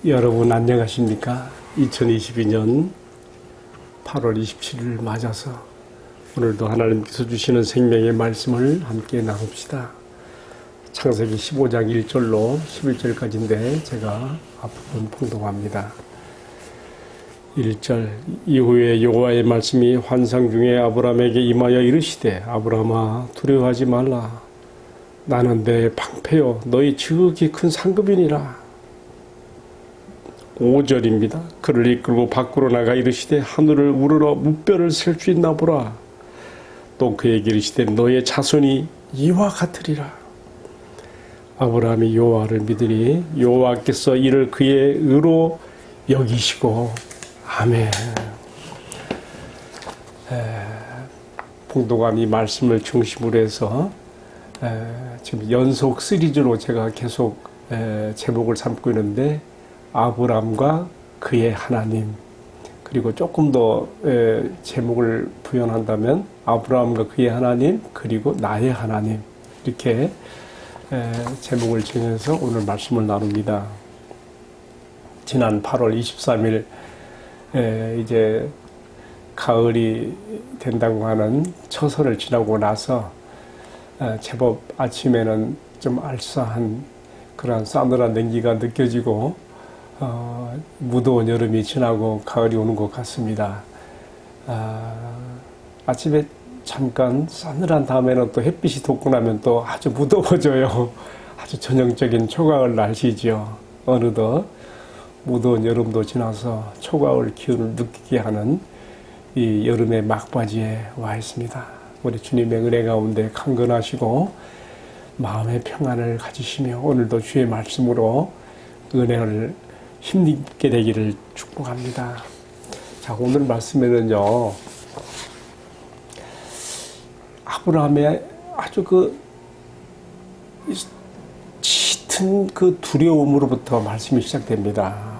여러분 안녕하십니까? 2022년 8월 27일을 맞아서 오늘도 하나님께서 주시는 생명의 말씀을 함께 나눕시다. 창세기 15장 1절로 11절까지인데 제가 앞부분 봉독합니다. 1절 이후에 여호와의 말씀이 환상 중에 아브라함에게 임하여 이르시되 아브라함아 두려워하지 말라. 나는 내 방패요 너희 지극히 큰 상급이니라. 5절입니다. 그를 이끌고 밖으로 나가 이르시되 하늘을 우러러 무뼈를 셀 수 있나 보라. 또 그에게 이르시되 너의 자손이 이와 같으리라. 아브라함이 여호와를 믿으니 여호와께서 이를 그의 의로 여기시고 아멘. 봉독함 이 말씀을 중심으로 해서 지금 연속 시리즈로 제가 계속 제목을 삼고 있는데 아브람과 그의 하나님, 그리고 조금 더 제목을 부연한다면 아브람과 그의 하나님, 그리고 나의 하나님, 이렇게 제목을 정해서 오늘 말씀을 나눕니다. 지난 8월 23일 이제 가을이 된다고 하는 처서를 지나고 나서 제법 아침에는 좀 알싸한 그런 싸늘한 냉기가 느껴지고 무더운 여름이 지나고 가을이 오는 것 같습니다. 아침에 잠깐 싸늘한 다음에는 또 햇빛이 돋고 나면 또 아주 무더워져요. 아주 전형적인 초가을 날씨죠. 어느덧 무더운 여름도 지나서 초가을 기운을 느끼게 하는 이 여름의 막바지에 와 있습니다. 우리 주님의 은혜 가운데 강건하시고 마음의 평안을 가지시며 오늘도 주의 말씀으로 은혜를 힘있게 되기를 축복합니다. 자, 오늘 말씀에는요, 아브라함의 아주 짙은 그 두려움으로부터 말씀이 시작됩니다.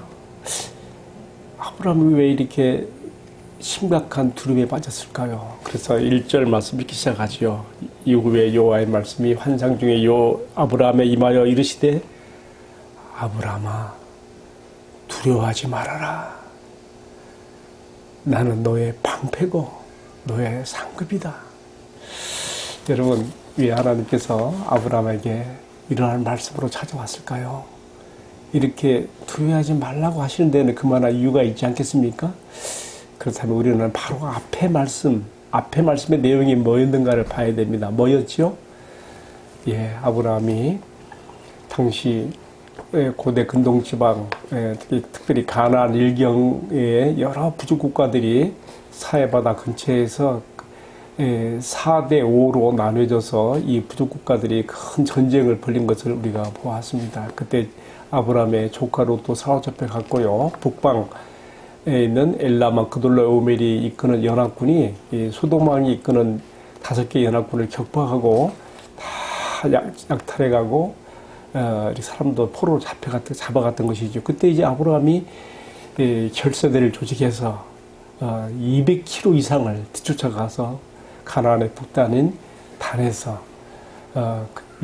아브라함이 왜 이렇게 심각한 두려움에 빠졌을까요? 그래서 1절 말씀 이렇게 시작하지요. 이후에 여호와의 말씀이 환상 중에 아브라함에 임하여 이르시되 아브라함아 두려워하지 말아라. 나는 너의 방패고 너의 상급이다. 여러분, 왜 하나님께서 아브라함에게 이러한 말씀으로 찾아왔을까요? 이렇게 두려워하지 말라고 하시는 데는 그만한 이유가 있지 않겠습니까? 그렇다면 우리는 바로 앞에 말씀의 내용이 뭐였는가를 봐야 됩니다. 뭐였죠? 아브라함이 당시 고대 근동지방, 특별히 가나안 일경의 여러 부족 국가들이 사해바다 근처에서 4대 5로 나눠져서 이 부족 국가들이 큰 전쟁을 벌인 것을 우리가 보았습니다. 그때 아브라함의 조카 롯도 사로잡혀 갔고요. 북방에 있는 엘라만 그돌라오멜이 이끄는 연합군이 소돔왕이 이끄는 5개 연합군을 격파하고 다 약탈해가고 사람도 포로로 잡아갔던 것이죠. 그때 이제 아브라함이 결사대를 조직해서 200km 이상을 뒤쫓아가서 가나안의 북단인 단에서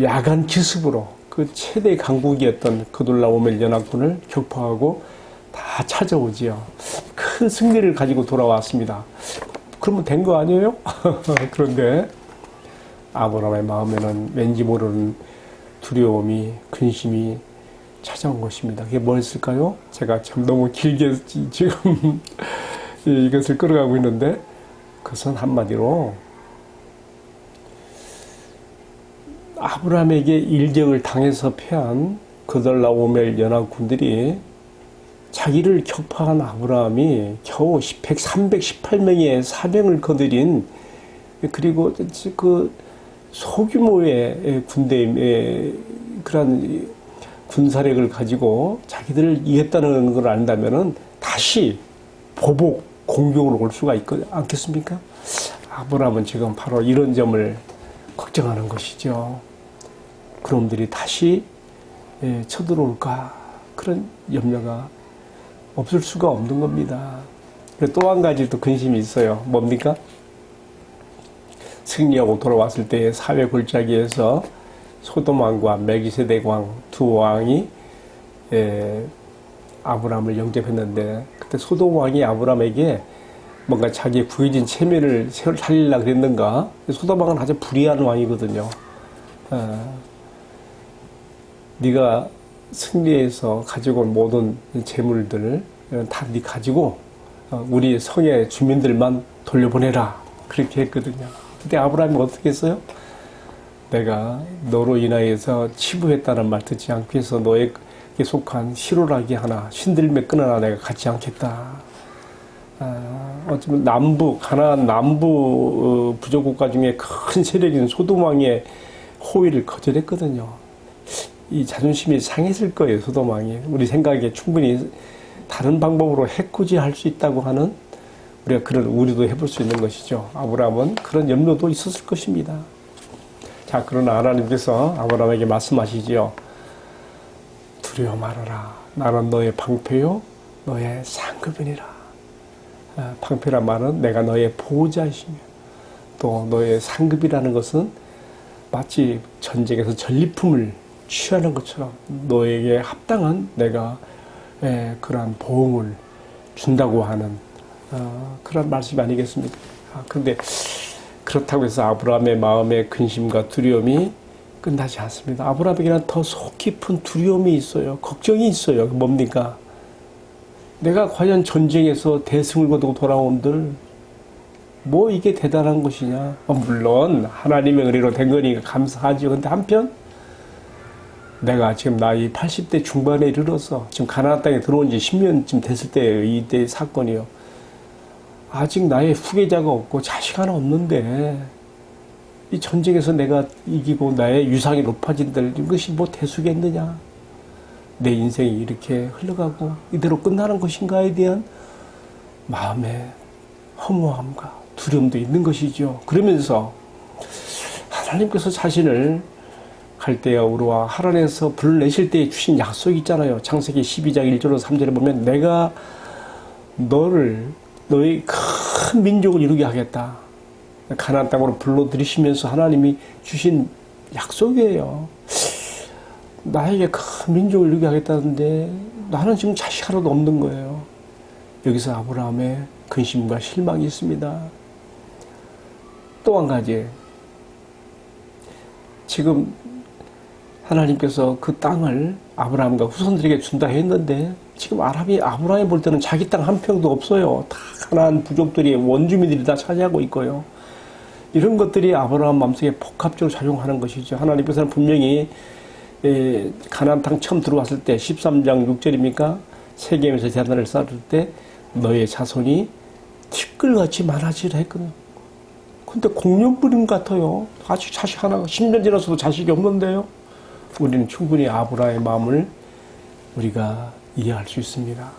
야간 기습으로 그 최대 강국이었던 그돌라오멜 연합군을 격파하고 다 찾아오지요. 큰 승리를 가지고 돌아왔습니다. 그러면 된 거 아니에요? 그런데 아브라함의 마음에는 왠지 모르는 두려움이, 근심이 찾아온 것입니다. 그게 뭐였을까요? 제가 참 너무 길게 지금 이것을 끌어가고 있는데 그것은 한마디로 아브라함에게 일격을 당해서 패한 그돌라오멜 연합군들이 자기를 격파한 아브라함이 겨우 318명의 사병을 거느린, 그리고 그 소규모의 군대의 그런 군사력을 가지고 자기들을 이겼다는 걸 안다면은 다시 보복 공격으로 올 수가 있지 않겠습니까? 아브라함은 지금 바로 이런 점을 걱정하는 것이죠. 그놈들이 다시 쳐들어올까, 그런 염려가 없을 수가 없는 겁니다. 또 한 가지 또 근심이 있어요. 뭡니까? 승리하고 돌아왔을 때 사회 골짜기에서 소돔 왕과 멜기세덱 왕 두 왕이 아브라함을 영접했는데 그때 소돔 왕이 아브라함에게 뭔가 자기 구해진 체면을 살리려고 그랬는가. 소돔 왕은 아주 불의한 왕이거든요. 네가 승리해서 가지고 온 모든 재물들 다 네 가지고 우리 성의 주민들만 돌려보내라. 그렇게 했거든요. 그때 아브라함이 어떻게 했어요? 내가 너로 인하여서 치부했다는 말 듣지 않기 위해서 너에게 속한 시로라기 하나, 신들매 끈 하나 내가 갖지 않겠다. 어쩌면 가나안 남부 부족 국가 중에 큰 세력인 소돔 왕의 호의를 거절했거든요. 이 자존심이 상했을 거예요, 소돔 왕이. 우리 생각에 충분히 다른 방법으로 해코지할 수 있다고 하는 우리가 그런 우려도 해볼 수 있는 것이죠. 아브라함은 그런 염려도 있었을 것입니다. 자, 그러나 하나님께서 아브라함에게 말씀하시지요. 두려워 말아라. 나는 너의 방패요, 너의 상급이니라. 방패란 말은 내가 너의 보호자이시며 또 너의 상급이라는 것은 마치 전쟁에서 전리품을 취하는 것처럼 너에게 합당한 내가 그러한 보응을 준다고 하는 그런 말씀이 아니겠습니까? 그런데 그렇다고 해서 아브라함의 마음의 근심과 두려움이 끝나지 않습니다. 아브라함에게는 더 속 깊은 두려움이 있어요. 걱정이 있어요. 뭡니까? 내가 과연 전쟁에서 대승을 거두고 돌아온들 뭐 이게 대단한 것이냐. 물론 하나님의 은혜로 된 거니까 감사하죠. 근데 한편 내가 지금 나이 80대 중반에 이르러서 지금 가나안 땅에 들어온 지 10년쯤 됐을 때예요. 이때 사건이요. 아직 나의 후계자가 없고 자식 하나 없는데 이 전쟁에서 내가 이기고 나의 유상이 높아진들 이것이 뭐 대수겠느냐. 내 인생이 이렇게 흘러가고 이대로 끝나는 것인가에 대한 마음의 허무함과 두려움도 있는 것이죠. 그러면서 하나님께서 자신을 갈대아 우르와 하란에서 불러내실 때 주신 약속이 있잖아요. 창세기 12장 1절로 3절에 보면 내가 너의 큰 민족을 이루게 하겠다. 가나안 땅으로 불러들이시면서 하나님이 주신 약속이에요. 나에게 큰 민족을 이루게 하겠다는데 나는 지금 자식 하나도 없는 거예요. 여기서 아브라함의 근심과 실망이 있습니다. 또 한 가지, 지금 하나님께서 그 땅을 아브라함과 후손들에게 준다 했는데 지금 아브라함이 볼 때는 자기 땅 한 평도 없어요. 다 가나안 부족들이 원주민들이 다 차지하고 있고요. 이런 것들이 아브라함 마음속에 복합적으로 작용하는 것이죠. 하나님께서는 분명히 가나안 땅 처음 들어왔을 때 13장 6절입니까? 세겜에서 제단을 쌓을 때 너의 자손이 티끌같이 많아지라 했거든요. 근데 공룡부림 같아요. 아직 자식 하나가 10년 지나서도 자식이 없는데요. 우리는 충분히 아브라함의 마음을 우리가 이해할 수 있습니다.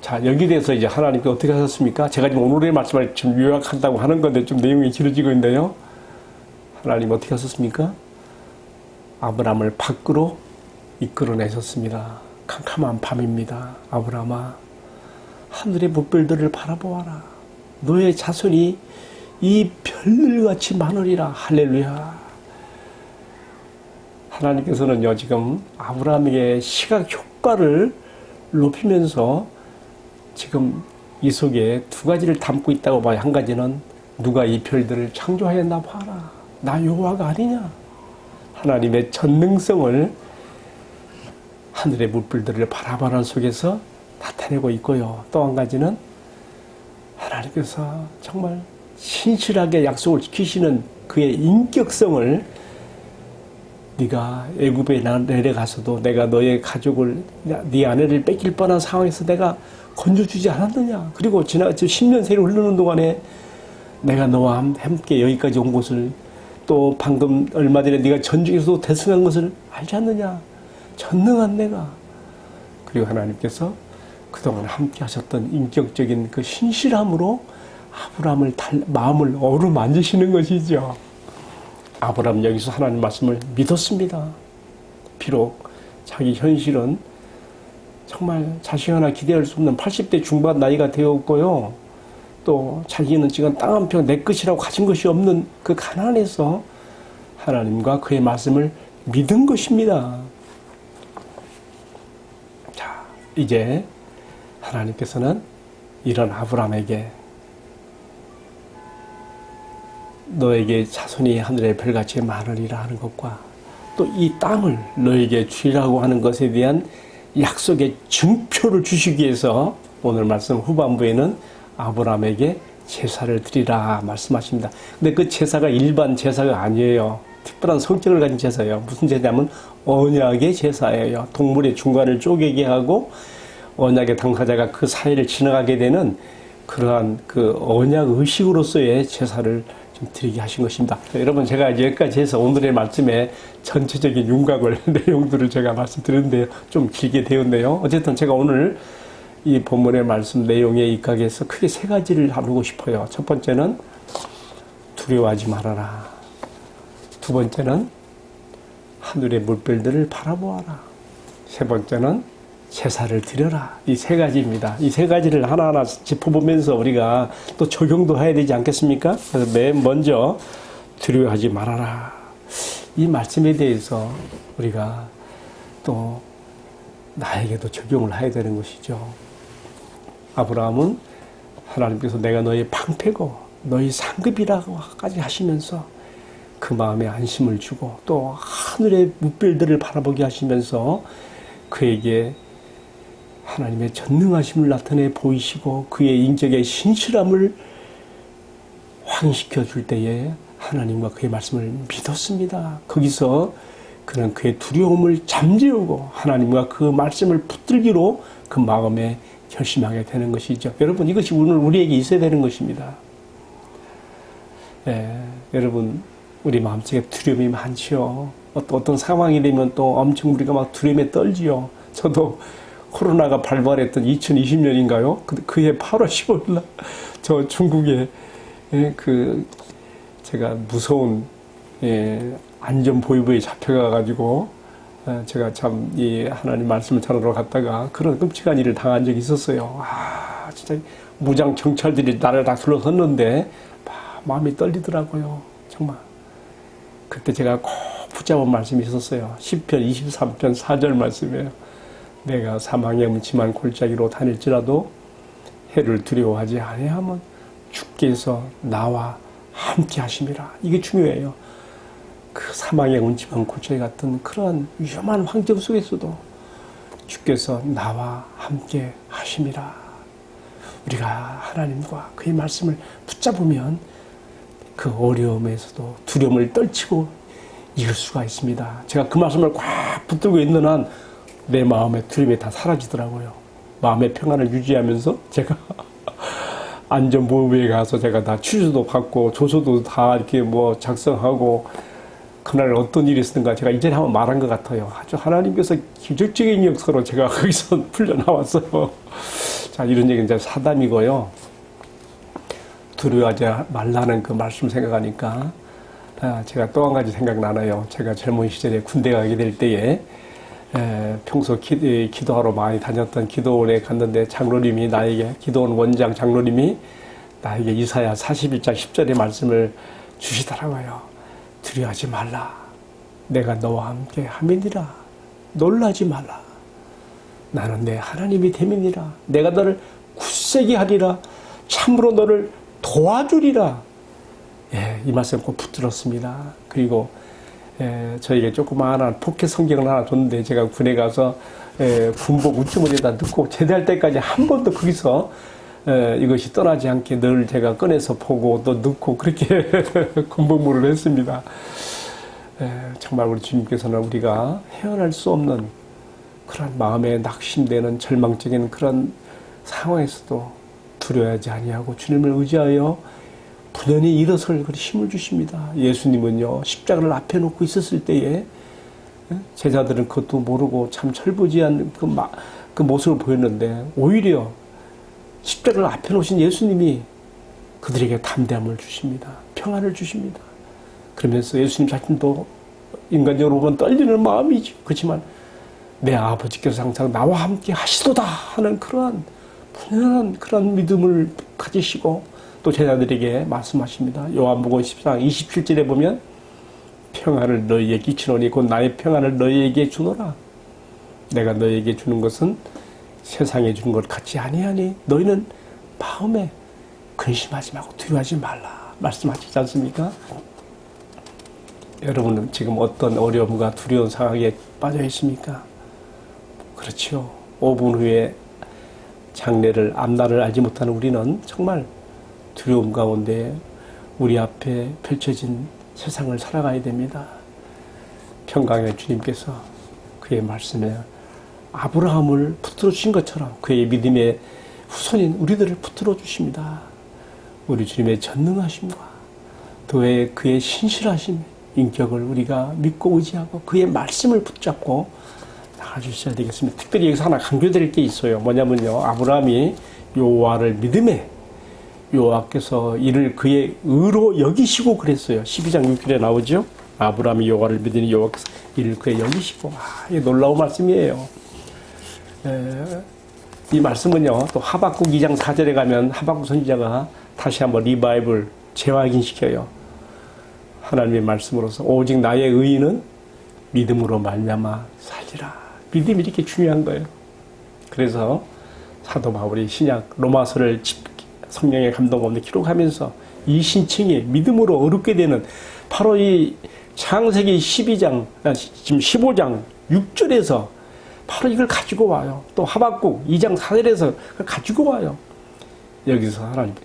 자, 여기에 대해서 이제 하나님께 어떻게 하셨습니까? 제가 지금 오늘의 말씀을 좀 요약한다고 하는 건데 좀 내용이 길어지고 있는데요. 하나님 어떻게 하셨습니까? 아브라함을 밖으로 이끌어내셨습니다. 캄캄한 밤입니다. 아브라함아, 하늘의 뭇별들을 바라보아라. 너의 자손이 이 별들같이 많으리라. 할렐루야. 하나님께서는요, 지금 아브라함에게 시각 효과를 높이면서 지금 이 속에 두 가지를 담고 있다고 봐요. 한 가지는 누가 이 별들을 창조하였나 봐라. 나 여호와가 아니냐. 하나님의 전능성을 하늘의 물불들을 바라보는 속에서 나타내고 있고요. 또 한 가지는 하나님께서 정말 신실하게 약속을 지키시는 그의 인격성을 네가 애굽에 내려가서도 내가 너의 가족을 네 아내를 뺏길 뻔한 상황에서 내가 건져주지 않았느냐. 그리고 지금 10년 세월 흐르는 동안에 내가 너와 함께 여기까지 온 것을 또 방금 얼마 전에 네가 전쟁에서도 대승한 것을 알지 않느냐. 전능한 내가. 그리고 하나님께서 그동안 함께 하셨던 인격적인 그 신실함으로 아브라함을 마음을 어루만지시는 것이죠. 아브라함 여기서 하나님 말씀을 믿었습니다. 비록 자기 현실은 정말 자식 하나 기대할 수 없는 80대 중반 나이가 되었고요. 또 자기는 지금 땅 한 평 내 것이라고 가진 것이 없는 그 가난에서 하나님과 그의 말씀을 믿은 것입니다. 이제 하나님께서는 이런 아브라함에게 너에게 자손이 하늘의 별같이 많으리라 하는 것과 또 이 땅을 너에게 주리라고 하는 것에 대한 약속의 증표를 주시기 위해서 오늘 말씀 후반부에는 아브라함에게 제사를 드리라 말씀하십니다. 근데 그 제사가 일반 제사가 아니에요. 특별한 성격을 가진 제사예요. 무슨 제사냐면 언약의 제사예요. 동물의 중간을 쪼개게 하고 언약의 당사자가 그 사이를 지나가게 되는 그러한 그 언약 의식으로서의 제사를 좀 드리게 하신 것입니다. 여러분, 제가 이제 여기까지 해서 오늘의 말씀에 전체적인 윤곽을 내용들을 제가 말씀드렸는데요. 좀 길게 되었네요. 어쨌든 제가 오늘 이 본문의 말씀 내용에 입각해서 크게 세 가지를 나누고 싶어요. 첫 번째는 두려워하지 말아라. 두 번째는 하늘의 물별들을 바라보아라. 세 번째는 제사를 드려라. 이 세 가지입니다. 이 세 가지를 하나하나 짚어보면서 우리가 또 적용도 해야 되지 않겠습니까? 그래서 맨 먼저 두려워하지 말아라. 이 말씀에 대해서 우리가 또 나에게도 적용을 해야 되는 것이죠. 아브라함은 하나님께서 내가 너의 방패고 너의 상급이라고까지 하시면서 그 마음에 안심을 주고 또 하늘의 물별들을 바라보게 하시면서 그에게 하나님의 전능하심을 나타내 보이시고 그의 인격의 신실함을 확인시켜 줄 때에 하나님과 그의 말씀을 믿었습니다. 거기서 그는 그의 두려움을 잠재우고 하나님과 그 말씀을 붙들기로 그 마음에 결심하게 되는 것이죠. 여러분, 이것이 오늘 우리에게 있어야 되는 것입니다. 여러분, 우리 마음속에 두려움이 많지요. 어떤 상황이 되면 또 엄청 우리가 막 두려움에 떨지요. 저도 코로나가 발발했던 2020년인가요? 그해 8월 15일 날 저 중국에 제가 무서운 안전보위부에 잡혀가가지고 제가 참 이 하나님 말씀을 전하러 갔다가 그런 끔찍한 일을 당한 적이 있었어요. 진짜 무장 경찰들이 나를 다 둘러섰는데 마음이 떨리더라고요. 정말. 그때 제가 꼭 붙잡은 말씀이 있었어요. 시편 23편 4절 말씀이에요. 내가 사망의 음침한 골짜기로 다닐지라도 해를 두려워하지 아니하면 주께서 나와 함께 하심이라. 이게 중요해요. 그 사망의 음침한 골짜기 같은 그런 위험한 환경 속에서도 주께서 나와 함께 하심이라. 우리가 하나님과 그의 말씀을 붙잡으면 그 어려움에서도 두려움을 떨치고 이길 수가 있습니다. 제가 그 말씀을 꽉 붙들고 있는 한 내 마음의 두려움이 다 사라지더라고요. 마음의 평안을 유지하면서 제가 안전보호부에 가서 제가 다 취조도 받고 조서도 다 이렇게 뭐 작성하고 그날 어떤 일이 있었는가 제가 이전에 한번 말한 것 같아요. 아주 하나님께서 기적적인 역사로 제가 거기서 풀려나왔어요. 자, 이런 얘기는 이제 사담이고요. 두려워하지 말라는 그 말씀 생각하니까 제가 또 한 가지 생각나네요. 제가 젊은 시절에 군대 가게 될 때에 평소 기도하러 많이 다녔던 기도원에 갔는데 장로님이 나에게, 기도원 원장 장로님이 나에게 이사야 41장 10절의 말씀을 주시더라고요. 두려워하지 말라. 내가 너와 함께 함이니라. 놀라지 말라. 나는 내 하나님이 됨이니라. 내가 너를 굳세게 하리라. 참으로 너를 도와주리라. 이 말씀 꼭 붙들었습니다. 그리고 저에게 조그마한 포켓 성경을 하나 줬는데 제가 군에 가서 군복 우주머니에다 넣고 제대할 때까지 한 번도 거기서 이것이 떠나지 않게 늘 제가 꺼내서 보고 또 넣고 그렇게 군복무를 했습니다. 정말 우리 주님께서는 우리가 헤어날 수 없는 그런 마음에 낙심되는 절망적인 그런 상황에서도 두려워하지 아니하고 주님을 의지하여 부단히 일어설 힘을 주십니다. 예수님은요, 십자가를 앞에 놓고 있었을 때에 제자들은 그것도 모르고 참 철부지한 그 모습을 보였는데 오히려 십자가를 앞에 놓으신 예수님이 그들에게 담대함을 주십니다. 평안을 주십니다. 그러면서 예수님 자신도 인간적으로 보면 떨리는 마음이죠. 그렇지만 내 아버지께서 항상 나와 함께 하시도다 하는 그러한 분명한 그런 믿음을 가지시고 또 제자들에게 말씀하십니다. 요한복음 14장 27절에 보면 평안을 너희에게 끼치노니 곧 나의 평안을 너희에게 주노라. 내가 너희에게 주는 것은 세상에 주는 것 같지 아니하니 너희는 마음에 근심하지 말고 두려워하지 말라 말씀하시지 않습니까? 여러분은 지금 어떤 어려움과 두려운 상황에 빠져 있습니까? 그렇죠. 5분 후에 장례를 앞날을 알지 못하는 우리는 정말 두려움 가운데 우리 앞에 펼쳐진 세상을 살아가야 됩니다. 평강의 주님께서 그의 말씀에 아브라함을 붙들어 주신 것처럼 그의 믿음의 후손인 우리들을 붙들어 주십니다. 우리 주님의 전능하심과 또의 그의 신실하심, 인격을 우리가 믿고 의지하고 그의 말씀을 붙잡고 나가주셔야 되겠습니다. 특별히 여기서 하나 강조드릴 게 있어요. 뭐냐면요. 아브라함이 여호와를 믿음에 여호와께서 이를 그의 의로 여기시고 그랬어요. 12장 6절에 나오죠. 아브라함이 여호와를 믿으니 여호와께서 이를 그의 여기시고. 이게 놀라운 말씀이에요. 이 말씀은요. 또 하박국 2장 4절에 가면 하박국 선지자가 다시 한번 리바이벌 재확인시켜요. 하나님의 말씀으로서 오직 나의 의인은 믿음으로 말미암아 살리라. 믿음이 이렇게 중요한 거예요. 그래서 사도 바울이 신약 로마서를 성령의 감동 가운데 기록하면서 이 신칭이 믿음으로 어렵게 되는 바로 이 창세기 12장, 지금 15장 6절에서 바로 이걸 가지고 와요. 또 하박국 2장 4절에서 그걸 가지고 와요. 여기서 하나님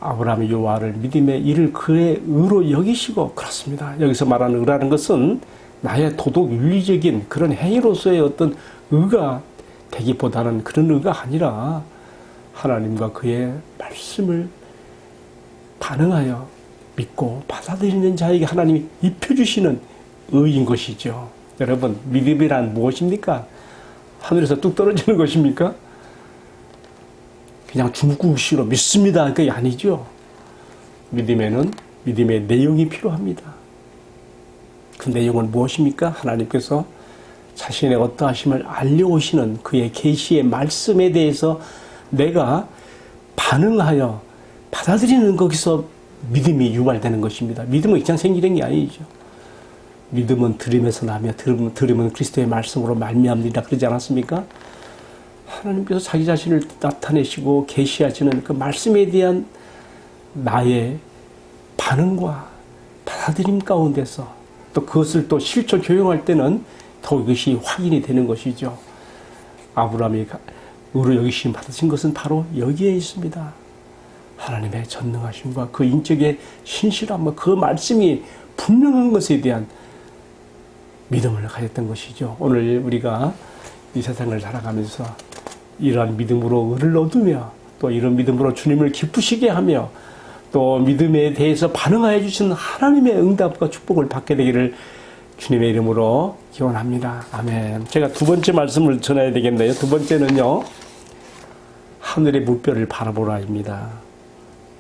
아브라함이 여호와를 믿음에 이를 그의 의로 여기시고 그렇습니다. 여기서 말하는 의라는 것은 나의 도덕 윤리적인 그런 행위로서의 어떤 의가 되기보다는 그런 의가 아니라 하나님과 그의 말씀을 반응하여 믿고 받아들이는 자에게 하나님이 입혀주시는 의인 것이죠. 여러분, 믿음이란 무엇입니까? 하늘에서 뚝 떨어지는 것입니까? 그냥 중국식으로 믿습니다. 그게 아니죠. 믿음에는 믿음의 내용이 필요합니다. 그 내용은 무엇입니까? 하나님께서 자신의 어떠하심을 알려오시는 그의 계시의 말씀에 대해서 내가 반응하여 받아들이는 거기서 믿음이 유발되는 것입니다. 믿음은 그냥 생기는 게 아니죠. 믿음은 들음에서 나며 들음은 그리스도의 말씀으로 말미암느니라 그러지 않았습니까? 하나님께서 자기 자신을 나타내시고 계시하시는 그 말씀에 대한 나의 반응과 받아들임 가운데서 또 그것을 또 실천 적용할 때는 더 이것이 확인이 되는 것이죠. 아브라함이 의로 여기심 받으신 것은 바로 여기에 있습니다. 하나님의 전능하심과 그 인격의 신실함과 그 말씀이 분명한 것에 대한 믿음을 가졌던 것이죠. 오늘 우리가 이 세상을 살아가면서 이러한 믿음으로 의를 얻으며 또 이런 믿음으로 주님을 기쁘시게 하며 또 믿음에 대해서 반응하여 주시는 하나님의 응답과 축복을 받게 되기를 주님의 이름으로 기원합니다. 아멘. 제가 두 번째 말씀을 전해야 되겠네요. 두 번째는요. 하늘의 물결을 바라보라입니다.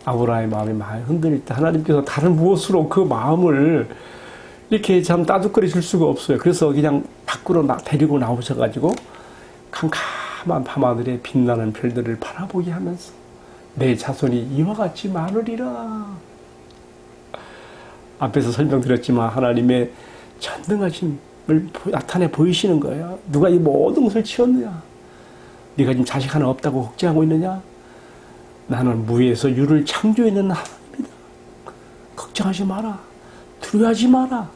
아브라함의 마음이 많이 흔들릴 때 하나님께서 다른 무엇으로 그 마음을 이렇게 참 따뜻거리실 수가 없어요. 그래서 그냥 밖으로 데리고 나오셔가지고 캄캄한 밤하늘에 빛나는 별들을 바라보게 하면서 내 자손이 이와 같이 많으리라. 앞에서 설명드렸지만 하나님의 전능하심을 나타내 보이시는 거예요. 누가 이 모든 것을 지었느냐? 네가 지금 자식 하나 없다고 걱정하고 있느냐? 나는 무에서 유를 창조해낸 하나님이다. 걱정하지 마라. 두려워하지 마라.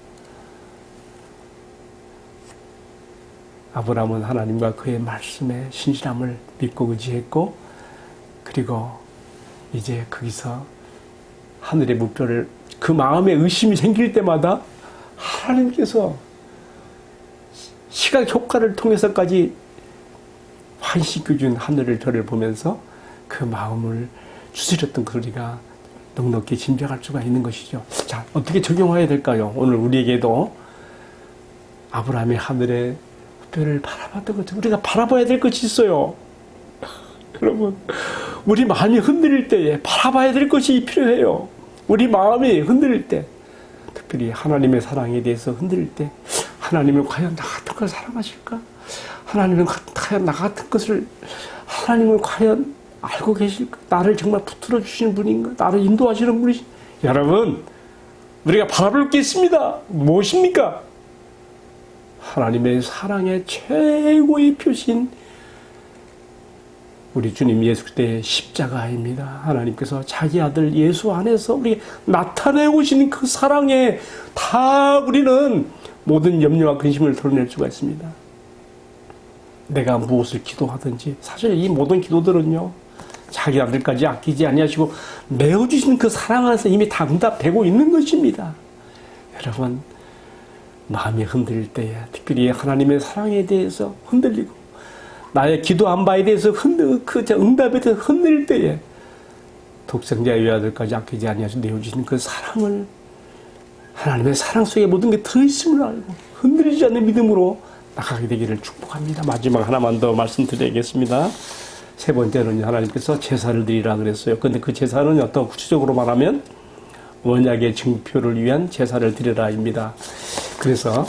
아브라함은 하나님과 그의 말씀에 신실함을 믿고 의지했고 그리고 이제 거기서 하늘의 물결을 그 마음에 의심이 생길 때마다 하나님께서 시각 효과를 통해서까지 환시켜준 하늘을 별을 보면서 그 마음을 추스렸던 그 우리가 넉넉히 짐작할 수가 있는 것이죠. 자, 어떻게 적용해야 될까요? 오늘 우리에게도 아브라함의 하늘의 별을 바라봤던 것처럼 우리가 바라봐야 될 것이 있어요. 여러분, 우리 마음이 흔들릴 때에 바라봐야 될 것이 필요해요. 우리 마음이 흔들릴 때, 특별히 하나님의 사랑에 대해서 흔들릴 때, 하나님은 과연 나 같은 걸 사랑하실까? 하나님은 과연 나 같은 것을, 하나님은 과연 알고 계실까? 나를 정말 붙들어 주시는 분인가? 나를 인도하시는 분이시. 여러분, 우리가 바라볼 게 있습니다. 무엇입니까? 하나님의 사랑의 최고의 표신, 우리 주님 예수 그리스도의 십자가입니다. 하나님께서 자기 아들 예수 안에서 우리 나타내오신 그 사랑에 다 우리는 모든 염려와 근심을 덜어낼 수가 있습니다. 내가 무엇을 기도하든지 사실 이 모든 기도들은요, 자기 아들까지 아끼지 아니하시고 내어주신 그 사랑 안에서 이미 다 응답되고 있는 것입니다. 여러분, 마음이 흔들릴 때에, 특별히 하나님의 사랑에 대해서 흔들리고 나의 기도한 바에 대해서 응답에 대해서 흔들릴 때에 독생자 외아들까지 아끼지 아니하시고 내어주신 그 사랑을, 하나님의 사랑 속에 모든 게 들어있음을 알고 흔들리지 않는 믿음으로 나가게 되기를 축복합니다. 마지막 하나만 더 말씀드리겠습니다. 세 번째는 하나님께서 제사를 드리라 그랬어요. 그런데 그 제사는 어떤 구체적으로 말하면 언약의 증표를 위한 제사를 드리라입니다. 그래서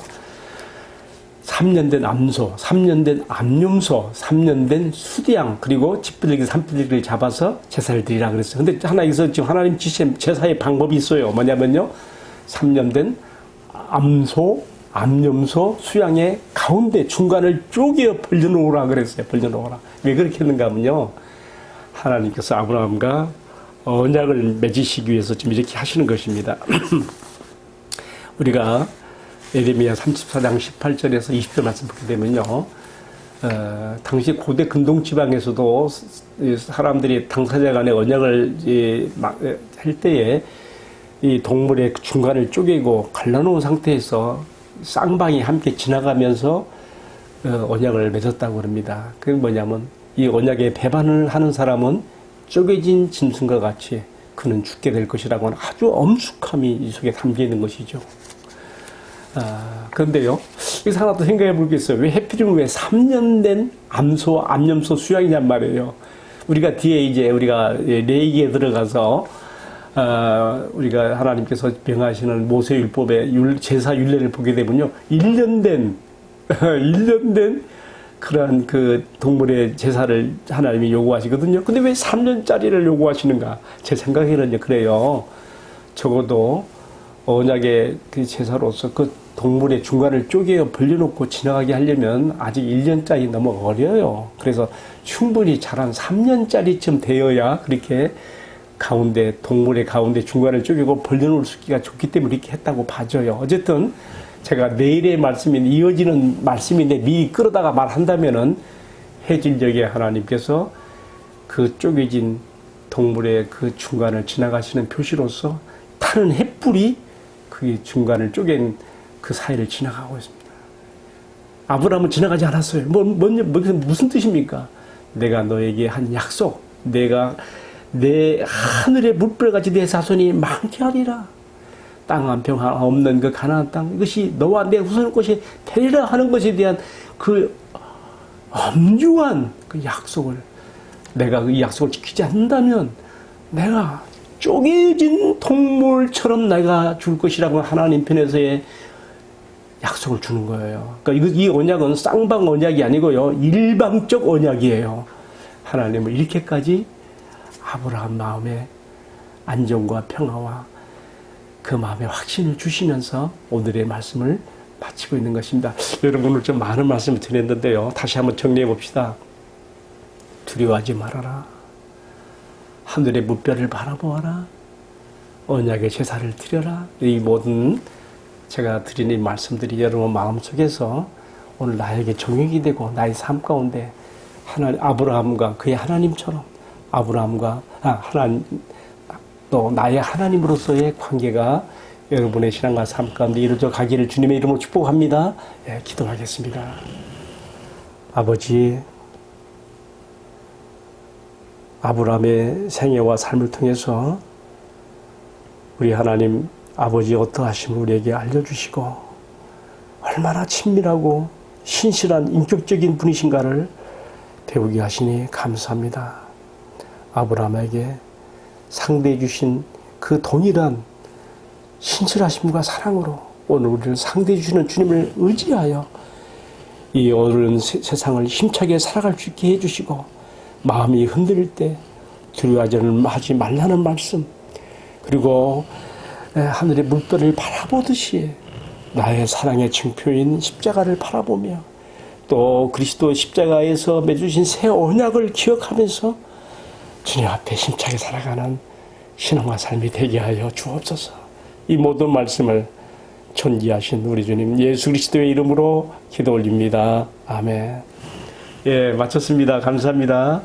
3년 된 암소, 3년 된 암염소, 3년 된 수양, 그리고 집들기, 산들기를 잡아서 제사를 드리라 그랬어요. 근데 하나님께서 지금 하나님 지신 제사의 방법이 있어요. 뭐냐면요, 3년 된 암소, 암염소, 수양의 가운데 중간을 쪼개어 벌려놓으라 그랬어요. 벌려놓으라. 왜 그렇게 했는가 하면요, 하나님께서 아브라함과 언약을 맺으시기 위해서 지금 이렇게 하시는 것입니다. 우리가 예레미야 34장 18절에서 20절 말씀 보게 되면요, 당시 고대 근동 지방에서도 사람들이 당사자 간의 언약을 할 때에 이 동물의 중간을 쪼개고 갈라놓은 상태에서 쌍방이 함께 지나가면서 언약을 맺었다고 합니다. 그게 뭐냐면, 이 언약에 배반을 하는 사람은 쪼개진 짐승과 같이 그는 죽게 될 것이라고 하는 아주 엄숙함이 이 속에 담겨 있는 것이죠. 그런데요, 여기서 하나 더 생각해 보겠어요. 왜 해필이면 왜 3년 된 암소, 암염소 수양이냔 말이에요. 우리가 뒤에 이제 우리가 레위기에 들어가서 우리가 하나님께서 명하시는 모세율법의 제사 율례를 보게 되면요, 1년 된 그러한 그 동물의 제사를 하나님이 요구하시거든요. 근데 왜 3년짜리를 요구하시는가? 제 생각에는요, 그래요. 적어도 언약의 그 제사로서 그 동물의 중간을 쪼개어 벌려놓고 지나가게 하려면 아직 1년짜리 너무 어려요. 그래서 충분히 자란 3년짜리쯤 되어야 그렇게 가운데, 동물의 가운데 중간을 쪼개고 벌려놓을 수 있기가 좋기 때문에 이렇게 했다고 봐져요. 어쨌든 제가 내일의 말씀이 이어지는 말씀인데 미리 끌어다가 말한다면은, 해질녘에 하나님께서 그 쪼개진 동물의 그 중간을 지나가시는 표시로서 타는 햇불이 그 중간을 쪼갠 그 사이를 지나가고 있습니다. 아브라함은 지나가지 않았어요. 무슨 뜻입니까? 내가 너에게 한 약속, 내가 내 하늘의 물결같이 내 자손이 많게 하리라. 땅 한 평 없는 그 가나안 땅, 이것이 너와 내 후손의 것이 되리라 하는 것에 대한 그 엄중한 그 약속을, 내가 이 약속을 지키지 않는다면 내가 쪼개진 동물처럼 내가 줄 것이라고 하나님 편에서의 약속을 주는 거예요. 그러니까 이 언약은 쌍방 언약이 아니고요, 일방적 언약이에요. 하나님은 이렇게까지 아브라함 마음에 안정과 평화와 그 마음에 확신을 주시면서 오늘의 말씀을 마치고 있는 것입니다. 여러분, 오늘 좀 많은 말씀을 드렸는데요, 다시 한번 정리해 봅시다. 두려워하지 말아라. 하늘의 물결을 바라보아라. 언약의 제사를 드려라. 이 모든 제가 드린 이 말씀들이 여러분 마음속에서 오늘 나에게 적용이 되고 나의 삶 가운데 아브라함과 그의 하나님처럼 아브라함과 하나님, 또 나의 하나님으로서의 관계가 여러분의 신앙과 삶 가운데 이루어져 가기를 주님의 이름으로 축복합니다. 예, 기도하겠습니다. 아버지, 아브라함의 생애와 삶을 통해서 우리 하나님 아버지 어떠하심을 우리에게 알려주시고 얼마나 친밀하고 신실한 인격적인 분이신가를 배우게 하시니 감사합니다. 아브라함에게 상대해 주신 그 동일한 신실하심과 사랑으로 오늘 우리를 상대해 주시는 주님을 의지하여 이 어려운 세상을 힘차게 살아갈 수 있게 해주시고, 마음이 흔들릴 때 두려워하지 말라는 말씀, 그리고 하늘의 물결을 바라보듯이 나의 사랑의 증표인 십자가를 바라보며, 또 그리스도 십자가에서 맺으신 새 언약을 기억하면서 주님 앞에 힘차게 살아가는 신앙과 삶이 되게 하여 주옵소서. 이 모든 말씀을 존귀하신 우리 주님 예수 그리스도의 이름으로 기도 올립니다. 아멘. 예, 마쳤습니다. 감사합니다.